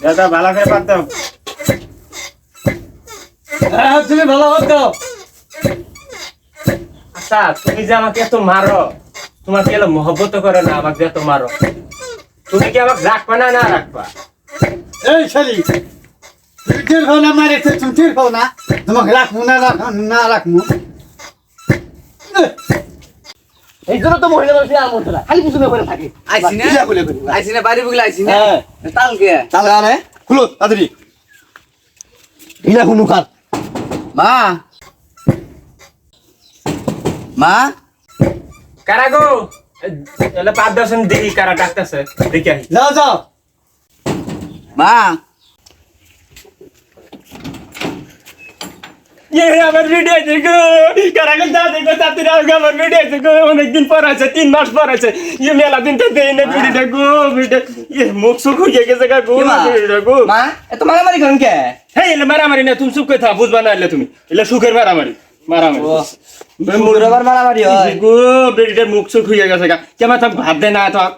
দাদা ভালো করে পাত দাও। তুমি ভালো হত। আচ্ছা তুমি যে আমাকে এত মারো, তোমার কি এলো মহব্বত করে না আমাকে এত মারো? তুমি কি আমাকে রাখবা না না রাখবা? এই শালি তুই খাও না মারেছে তুই খাও না তোমাকে রাখবো না না রাখবো। এই জন্য তো মহিলা মানুষ আর মতো না খালি পিছনে করে থাকে। আইছি না আইছি না বাড়ি বুগলা আইছি না তাল কে তাহলে আনে খুলো তাড়াতাড়ি ইলা হুনু খাত মা মা কারা গো? এলে 5-10 দেখি কারা ডাকতেছে, দেখি আহি। যাও যাও মা আমার ভিডিও আছে গো, কারা গো দাদা গো তাড়াতাড়ি আমার ভিডিও আছে গো, অনেকদিন পর আছে, 3 মাস পর আছে। মেলা দিন তো দেই না ভিডিওটা গো, ভিডিও মুখ সুখ হয়ে গেছে গো ভিডিওটা গো। মা এত মারামারি করেন কে? হ্যাঁ এলে মারামারি না, তুমি চুপ করে থাক, বুঝবা না এলে তুমি। এলে সুখের মারামারি আবার মারামারি হয় গো, ভিডিওটার মুখ সুখ হয়ে গেছে গা। কেমন থাক ভাত দে না থাক।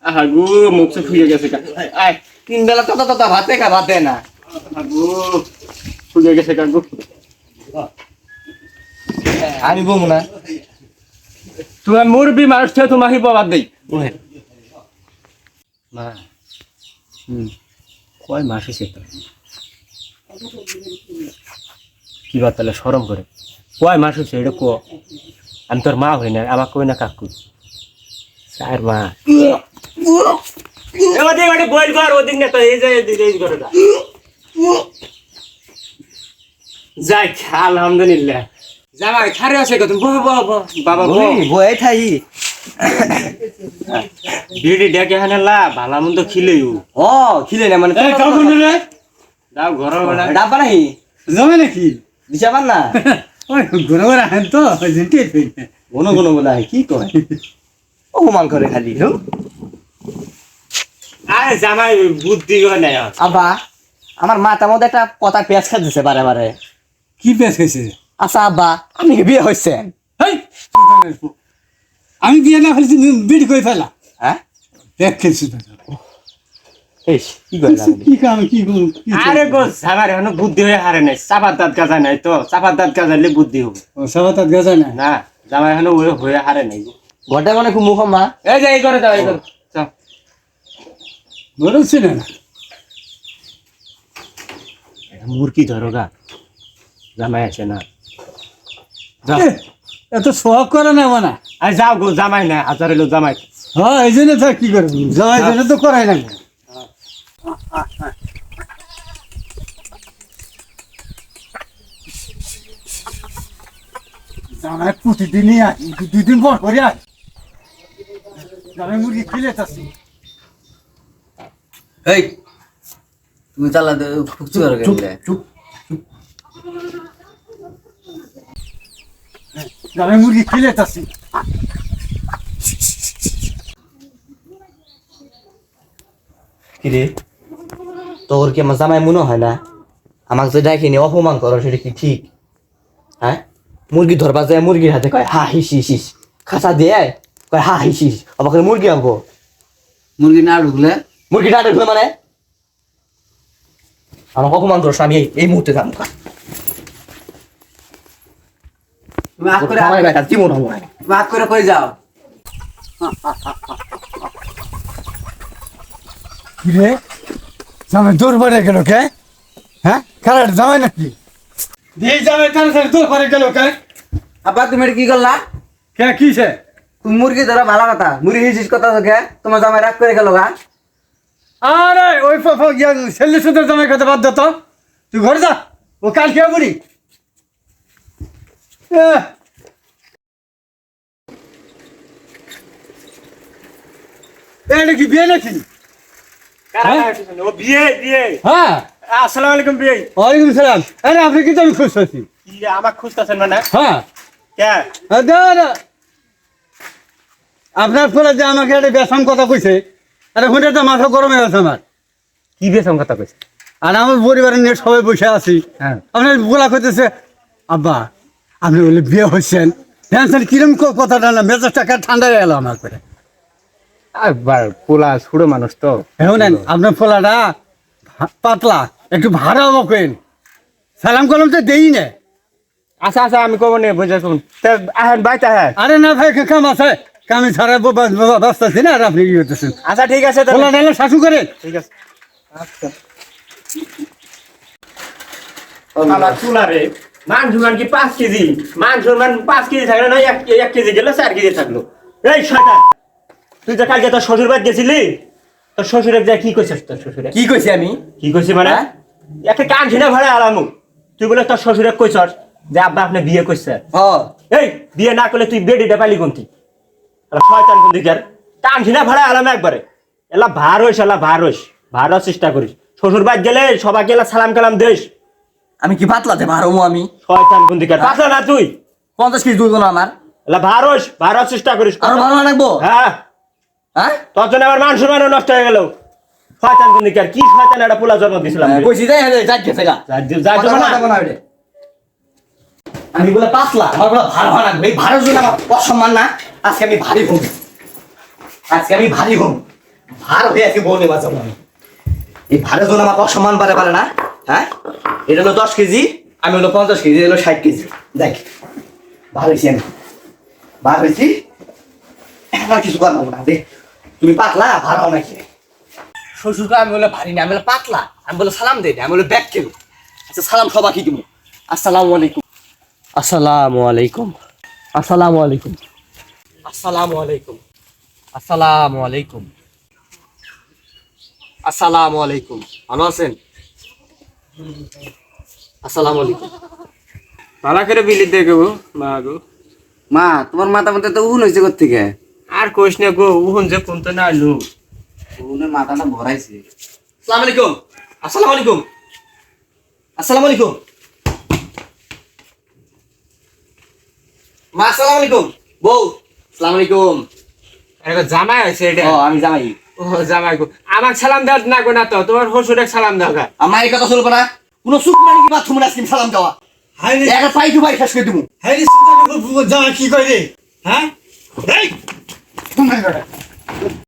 আহা গো মুখ সুখ হয়ে গেছে গা। আয় 3 বেলা তত ভাতে খা ভাতে না গো হয়ে গেছে গা গো। আমি বমু না তোমার মুরবি মানুষ থেকে তোমাকে বাদ দেই। মা কয় মাস হয়েছে তো? কি বাত তাহলে সরম করে কয় মাস হয়েছে এটা কো? আমি তোর মা হই না, আমার কই না কাকু। 4 মাস বইল কর ওদিন না তো এই যে এই করে দা যাই আলহামদুলিল্লাহ। জামাই খারে আছে কত বাবা বয়ে থাই বিড়ি ডেকে হানেলা ভালা মন্দ খিলেও ও খিলে না মানে এই কাউ কোন রে দাও ঘর বেলা ডাব্বা নাই জমে নাকি দিশা পান না ওই ঘুরে ঘুরে আহেন তো জিনতে ঘন ঘন বলা কি কয় অপমান করে খালি আরে জামাই বুদ্ধি হয় না আব্বা আমার মাথার মধ্যে একটা কথা পেঁয়াজ খাচ্ছে বারে বারে কি পেছ খাইছে? আচ্ছা আব্বা আপনি কি বিয়ে হয়েছেন? হেই আমি বিয়ে না ফেলছি বিড়ি করে ফেলা হ্যাঁ দেখ খেলছি এই কি করে কি কাম কি আরে গো জামাই এখনো বুদ্ধি হয়ে হারে নাই, চাপার দাঁত গাজা নাই তো, চাপার দাঁত গাজালে বুদ্ধি হবে ও সবাত গাজা না না। জামাই এখনো হয়ে হারে নাই। ঘরটা মানে খুব মুখ মা এই যে এই করে দাও এই করে চল বলছি না মুরগি ধরো গা, জামাই আছে না। যাও এত শখ করে না মানে আরে যাও গো, জামাই না আচার এলো জামাই। হ্যাঁ এই জন্য তো কি করবো যাওয়ার জন্য তো করাই না জামাই প্রতিদিনই আয় 2 দিন পর করে আয় জামাই মুরগি খেলে আসছি এই তুমি চালা খুকচু করে গেলে জামাই মুরগি খেলে আসছি কিরে তোর কি আমার জামাই মনে হয় না আমাকে যে ডাকিনি অপমান করো সেটা কি ঠিক? হ্যাঁ মুরগি ধরবা যায় মুরগির হাতে কয় হা হিস হিস হিস খাঁচা দিয়ে কয় হা হিস হিস আমাকে মুরগি আনবো মুরগি না ঢুকলে মানে আমাকে অপমান করো আমি এই মুহূর্তে জানবো জীবন হবো ভাগ করে কই যাও কিরে জামাই দৌড় পড়ে গেল কে? হ্যাঁ খারাপ জামাই নাকি দিয়ে জামাই তার সাথে দৌড় পড়ে গেল কে? আব্বা তুমি এটা কি করলা? কে কিসে? তুমি মুরগি ধরা ভালো কথা মুরগি হিস কথা তোকে তোমার জামাই রাগ করে গেল গা আরে ওই ছেলে সুদের জামাই কথা বাদ দে তো তুই ঘরে যা ও কাল খেয়ে বুড়ি এটা কি বিয়ে নাকি? ও বিয়ে বিয়ে। হ্যাঁ আসসালামু আলাইকুম বিয়ে। ওয়ালাইকুম সালাম। আরে আপনি কি আমি খুশ আছি? আমার খুঁজতেছেন মানে? হ্যাঁ কে? আপনার ফলে যে আমাকে একটা বেসাম কথা কইছে আরে হুঁটে তো মাথা গরম হয়ে গেছে আমার। কি বেসম কথা কইছে? আর আমার পরিবারের নিয়ে সবাই বসে আছি আপনার বলা করতেছে আব্বা আপনি বলে বিয়ে হচ্ছেন টেনশন কিরম কথাটা না মেজাজটা ঠান্ডা হয়ে গেল আমার করে একবার পোলা ছোট মানুষ তো শুনেন আপনার ফোলাটা পাতলা একটু ভাড়া হবো কেন সালাম কলম তো দেই না। আচ্ছা আচ্ছা আমি কব নে বুঝা কোন তা আহেন বাইতে আহেন। আরে না ভাই কাম আছে কামে ছাড়া ব্যস্ত আছি না আর আপনি কি করতেছেন? আচ্ছা ঠিক আছে খোলা তাহলে ডালে শাসু করে ঠিক আছে আচ্ছা আমার চুলারে মাংস মান কি 5 কেজি মাংস মান 5 কেজি থাকলো না 1 কেজি গেল 4 কেজি থাকলো। এই শয়তান তুই যে কালকে তোর শ্বশুর বাড়ি গেছিলি তোর শ্বশুরে যা কি কইছিস তোর শ্বশুরে কি কইছি আমি? কি কইছি মানে হ্যাঁ? একটা কান ছিনা ভাড়া আলামু তুই বলে তোর শ্বশুরে কইছস যে আব্বা আপনি বিয়ে কইছে হ্যাঁ এই বিয়ে না করলে তুই বেডিটা পাইলি কোনটি শয়তান কোন দিকের কান ছিনা ভাড়া আলাম একবারে এলা ভার হইস এলা ভার হইস ভাড়ার চেষ্টা করিস শ্বশুর বাড়ি গেলে সবাইকে এলা সালাম কালাম দেশ। আমি কি পাতলাতে ভারমু আমি? শয়তান কোন দিকের পাতলা না তুই 50 কেজি দুধ না আমার। এলা ভার হইস ভাড়ার চেষ্টা করিস। আরো ভালো লাগবো? হ্যাঁ হ্যাঁ তোর জন্য আমার মান সম্মান নষ্ট হয়ে গেল। শয়তান কোন দিকের কি শয়তান একটা পোলা জন্ম দিছিলাম কইছি যাই হে যাই গেছে গা। আমি বলে পাতলা আমার বলে ভার হওয়া লাগবে। এই ভারের জন্য আমার অসম্মান না। আজকে আমি ভারী হব, আজকে আমি ভারী হব, ভার হয়ে আজকে বউনে বাঁচাবো আমি। এই ভারের জন্য আমার অসম্মান পারে পারে না। হ্যাঁ এটা হলো 10 কেজি, আমি হলো 50 কেজি, এটা হলো 60 কেজি। দেখ ভার হয়েছি আমি, ভার হয়েছি, আর কিছু করার না। দেখ তুমি পাতলা ভার হও নাকি? শ্বশুরকে আমি বলে ভারী না, আমি বলে পাতলা, আমি বলে সালাম দেই না, আমি বলে ব্যাগ কেন। আচ্ছা সালাম সবাইকে দিব। আসসালামু আলাইকুম, আসসালামু আলাইকুম, আসসালামু আলাইকুম, আসসালামু আলাইকুম, আসসালামু আলাইকুম, আসসালামু আলাইকুম। ভালো আছেন? আসসালামু আলাইকুম। ভালো করে বিলি দেখবো মা গো। মা তোমার মাথা মধ্যে তো উহুন হয়েছে কোথেকে? আর কইস না গো উহুন যে কোন তো না আলু উহুনের মাথাটা ভরাইছে। আসসালামু আলাইকুম, আসসালামু আলাইকুম, আসসালামু আলাইকুম। মা আসসালামু আলাইকুম। বউ আসসালামু আলাইকুম। এটা জামাই আছে এটা। ও আমি জামাই। ও জামাই গো আমাক সালাম দাও না গো না তো তোমার শ্বশুরে সালাম দাও গা। আমার এই কথা চলবে না। কোনো সুখ মানে কি বাথরুমে আজকে সালাম দেওয়া? হাই রে একটা পাই টু পাই শেষ করে দেবো। হাই রে যা কি কই রে হ্যাঁ এই